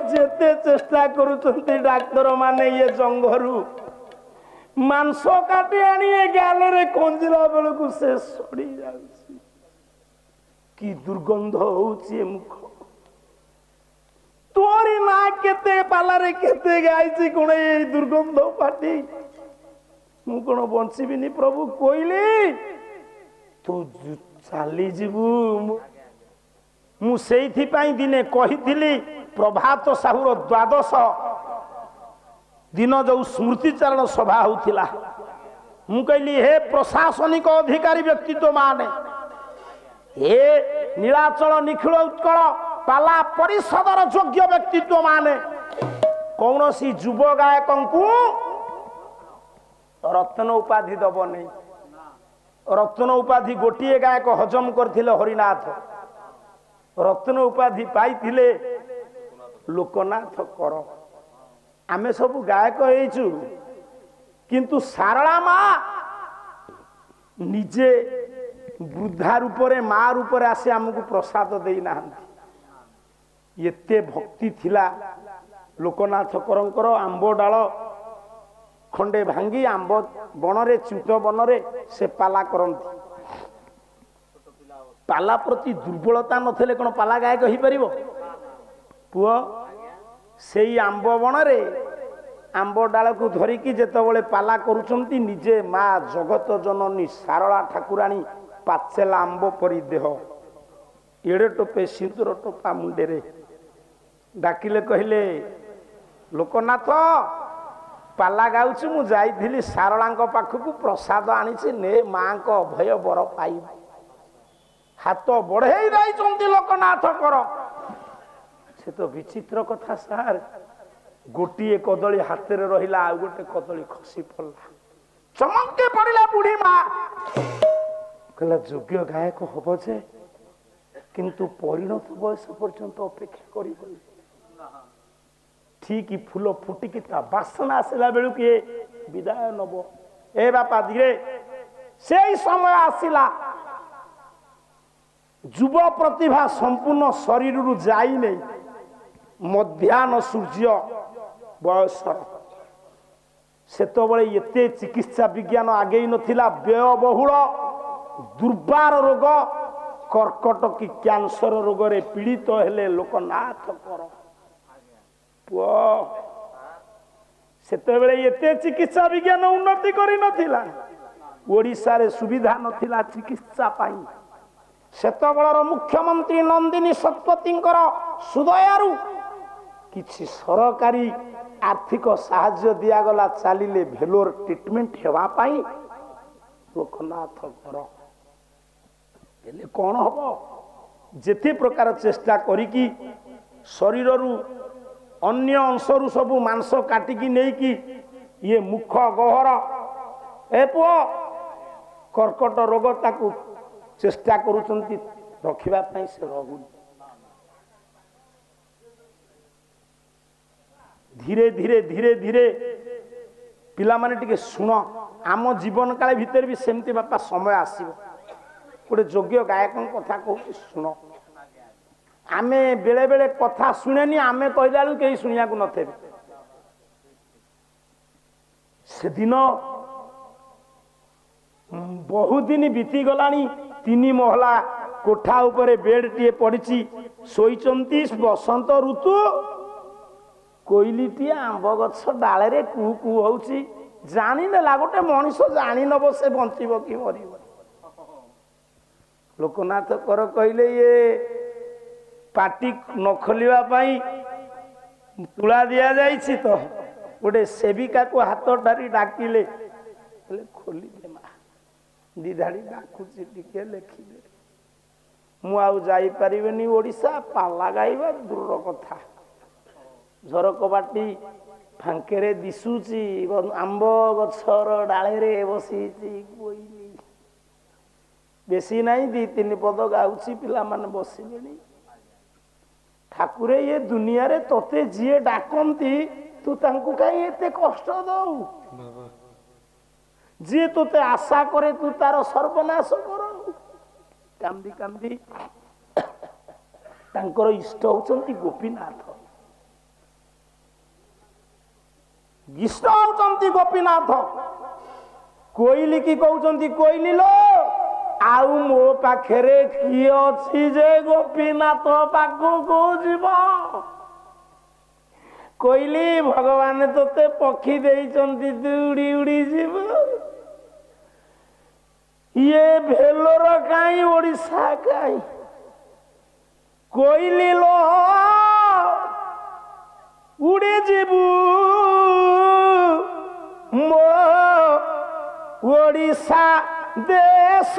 जेते चेष्टा करुचंती डाक्तर माने ये जंगरू मांस काटी आनी गाल रे कंजिला बेलू से सड़ी जाउची कि दुर्गंध होउची मुख तोरी ना केते पालारे केते गाइची कोन ए दुर्गंध पाटी मु कोन बंचीबिनी प्रभु कोइली तू चाली जीवु मु सेइथि पई दिने कहिथिली प्रभात साहुर द्वादश दिन जो स्मृतिचारण सभा होतिला मु कहली हे प्रशासनिक अधिकारी व्यक्तित्व माने हे नीलाचल निखिल उत्कल पाला परिषदर योग्य व्यक्तित्व माने कौन सी युव गायक को रत्न उपाधि दब नहीं रत्न उपाधि गोटे गायक हजम करथिले हरिनाथ रत्न उपाधि पाइथिले लोकनाथ कर आमे सब गायक हेचु किंतु सारला माँ निजे वृद्धा रूप रे माँ रूप रे आसे हमको प्रसाद देना एते भक्ति थिला लोकनाथ करंकर आंब डाल खंडे भांगी आंब बनरे च्युत बनरे से पाला करंती पाला प्रति दुर्बलता नथले कोन पाला गायक ही परिबो पुओ सेई आंब बनरे आंब डाल को धरिकी जेतबळे पाला करूचंती निजे माँ जगत जननी सारला ठाकुराणी पाचेला आंब परि देह एड़े टोपे सिंदूर टोपा मुंडे रे डाकिले कहले लोकनाथ पाला गाउछु मु जाइथिली सारलांक पाखकु प्रसाद आनिछि ने मां को भय बर पाई हाथ बढ़ेई दैचंती लोकनाथ कर से तो विचित्र कथा सार गोटिए कदली हाथ रे रहिला आ गोटे कदली खसी पड़ला चमके पड़िला बुढ़ी मां कहला योग्य गायक हबो जे किंतु परिणत बयस पर्यंत अपेक्षा करिबो ठीक फूल फुटिकी ता बासना आसला बेलू किए विदाय नब ए बापा धीरे से समय आसला युव प्रतिभा संपूर्ण शरीर रु जाई नहीं मध्याह्न सूर्य बयस सेतबळे एते चिकित्सा विज्ञान आगे नथिला व्ययबहुल दुर्बार रोग कर्कट की कैंसर रोग रे पीड़ित हेले लोकनाथ कर सेतेबेले एते चिकित्सा विज्ञान उन्नति करि नथिला ओडिसा रे सुविधा नथिला चिकित्सा पाई सेतबेलर मुख्यमंत्री नंदिनी शतपथींकर सुदयारु किछि सरकारी आर्थिक सहायता दिया गला चालिले भेलोर ट्रीटमेंट हेवा पाई लोकनाथ कर हेले कोन हबो जेते प्रकार चेष्टा करिकी शरीर रु अन्य अंशरु सबु मांस काटिकी नहीं कि ये मुख गहर ए पुओ कर्कट रोग ताकू चेष्टा करुचंती रखिबा पई से रहु धीरे धीरे धीरे धीरे पिला माने टिके सुन आम जीवन काल भीतर भी सेमती बापा समय आसीबो गोटे योग्य गायक कथा कहू सुन आमे बेले बेले कथा सुनेनी आमे कहला कहीं शुणिया को नथे से दिन बहुत दिन बीती गलानी 3 महला कोठा उपरे बेड टीए पड़ी शोचंती बसंत ऋतु कोइली टीए आंब गछ डाले रे कु कु होउची जानी नेला गोटे मनीष जानी नब से बंचिब कि मरिब लोकनाथ कर कहले ये पाटी न खोलिया तुला दिया जाइछि तो गोटे सेविका को हाथ डारी डाकिले खोली दे मा दिधाड़ी डाकुची टिके लेखिले मु आउ जाई परिबेनी ओडिसा पाला गाइबा दूर कथा झरक बाटी फांकेरे दिसुची आंब गछर डाले रे बसीची कोइली बेसी नहीं 2-3 पद गाउची पिला माने बसिलेनी ठाकुरे ये दुनिया रे तोते जिए डाकंती तू तांकु काई एते कष्ट दऊ जी तोते आशा करे तू तार सर्वनाश कर कांदी कांदी तांकर इष्ट होचंती गोपीनाथ गिष्ट होचंती गोपीनाथ कोइली की कहउचंती कोइली लो आउ मो पाखरे की अछि जे गोपीनाथ पाखु को जीव कोइली भगवान तोते पक्षी देइचंती तू उड़ी उड़ी जीव ये भेलोर काई ओडिशा काई कोइली लो उड़ी जीवू मो ओडिशा देश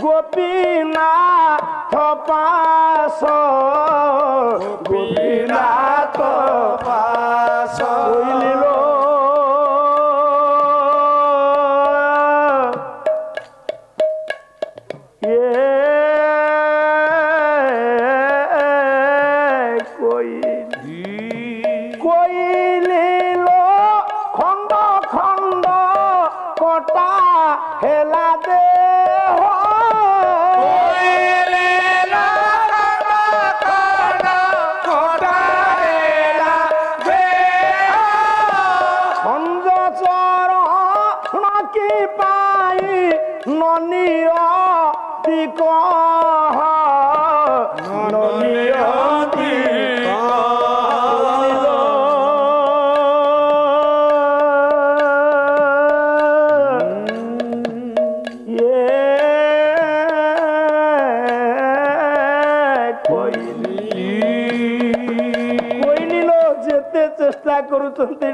गोपीनाथ पास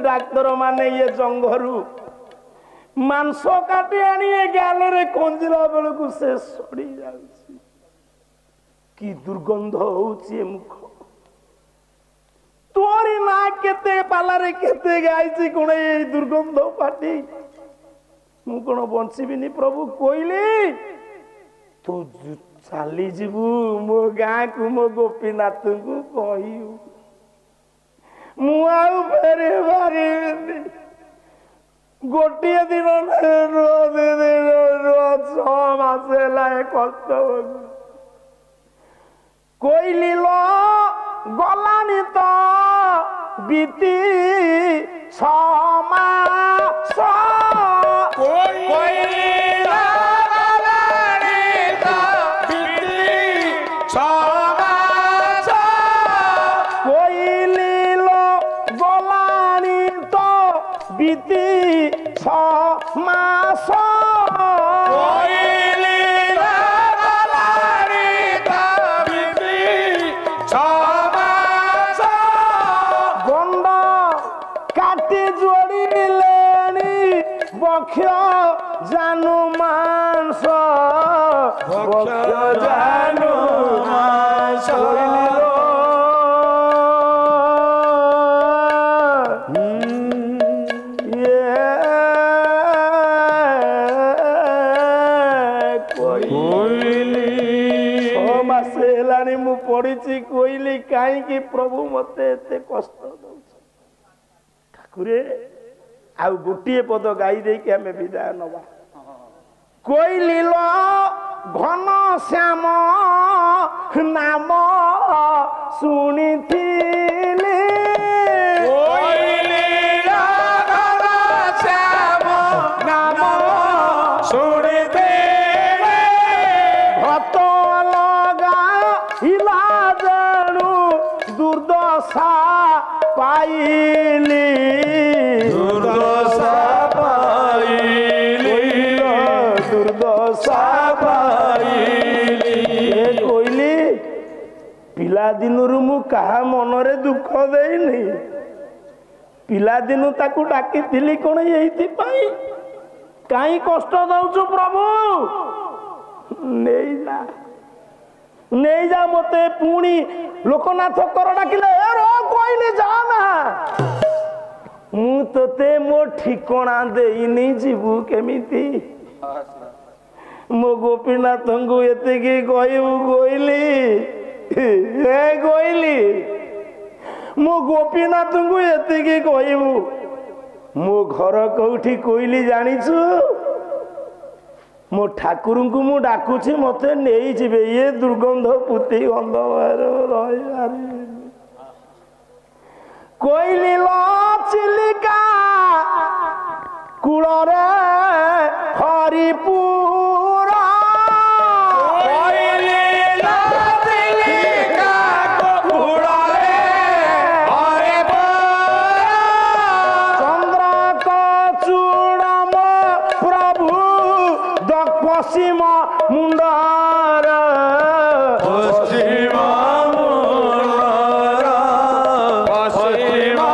डाक्तर माने ये जंगरू मांस काटी आनी गाल कंजिला बेलू से सड़ी जाउछि कि दुर्गंध होउछि मुख तोरी ना केते पालारे केते गाइछि कोन ए दुर्गंध पाटी मु कोन बंचिबिनी प्रभु कोइली तू चाली जीवु मो गाँ को मो गोपीनाथ को कहिउ मुआउ फेरे बारी गोटे दिन कष्ट कोइली लो गलानी तो बीती 6 मास जानू मांस जानू मांस मु पड़ी कोइली कहीं प्रभु मते एते कष्ट दउछ ठाकुरे आउ गोटे पद गाई दे कि हमें विदाय नवा कोइली लो घन श्याम नाम शुणी नाम शुणी भत लगा हिला जनू दुर्दशा पाइली कोइली पिला दिनरु मु कहा मनरे दुख देनी पिला दिनु ताकू डाकी थिली कोन एइति पाई काई कष्ट दउछु प्रभु नहीं जा मते पुणी लोकनाथ कर डाकिले ए रो कोइली जा ना मु तते मो ठिकणा देइनी जीवु केमिति मो गोपीनाथ को एतिकी कहबू कोइली କହିଲି ମୁଁ ଗୋପୀନାଥଙ୍କୁ ଏତିକି କହିବୁ ମୋ ଘର କୋଉଠି କହିଲି ଜାଣିଛୁ ମୋ ଠାକୁରଙ୍କୁ ମୁଁ ଡାକୁଛି ମତେ ନେଇଯିବେ ଇଏ ଦୁର୍ଗନ୍ଧ ପୁତି ଗନ୍ଧ ରହିବାରେ କହିଲି ଚିଲିକା କୂଳରେ ହରିପୁର ପଶ୍ଚିମ ମୁଣ୍ଡର ପଶ୍ଚିମ ମୁଣ୍ଡର ପଶ୍ଚିମ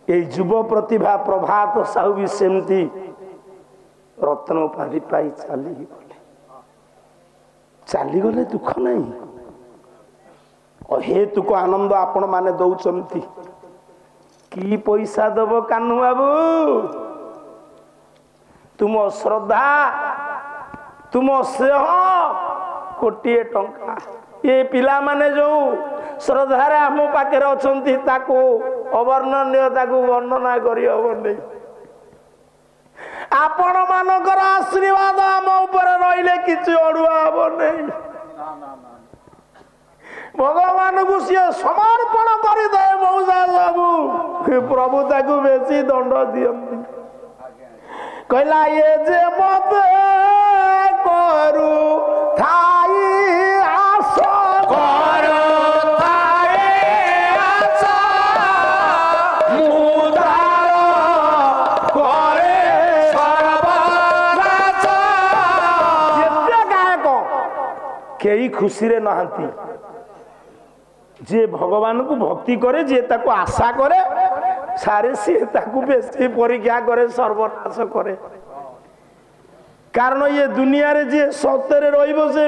এই যুব প্রতিভা প্রভাত সাহু भी सेमती रत्न उपाधि पाई चलीगले दुख नहीं अहेतुक आनंद आपण माने दौचंती कि पैसा दब कान्हू बाबू तुम श्रद्धा तुम स्नेह कोटिए टंका ये पिला माने जो श्रद्धार आम पाखे अच्छी अवर्णनीय वर्णना करी हम नहीं आपण मानकर आशीर्वाद आम ऊपर रहिले किसी अड़ुआ हम नहीं भगवान को सी समर्पण कर दे मौसा सबू प्रभु ताकू बेसी दंड दियंती कहला ये जे मत करू थाई आस करू थाई आस मुदार करे सर्वनाश जेते गायक केही खुशी रे नहांती जे भगवान को भक्ति करे जे ताको आशा करे सारे सी ताको बेसी परीक्षा करे सर्वनाश करे कारण ये दुनिया रे जे सत्य रे रहिबो से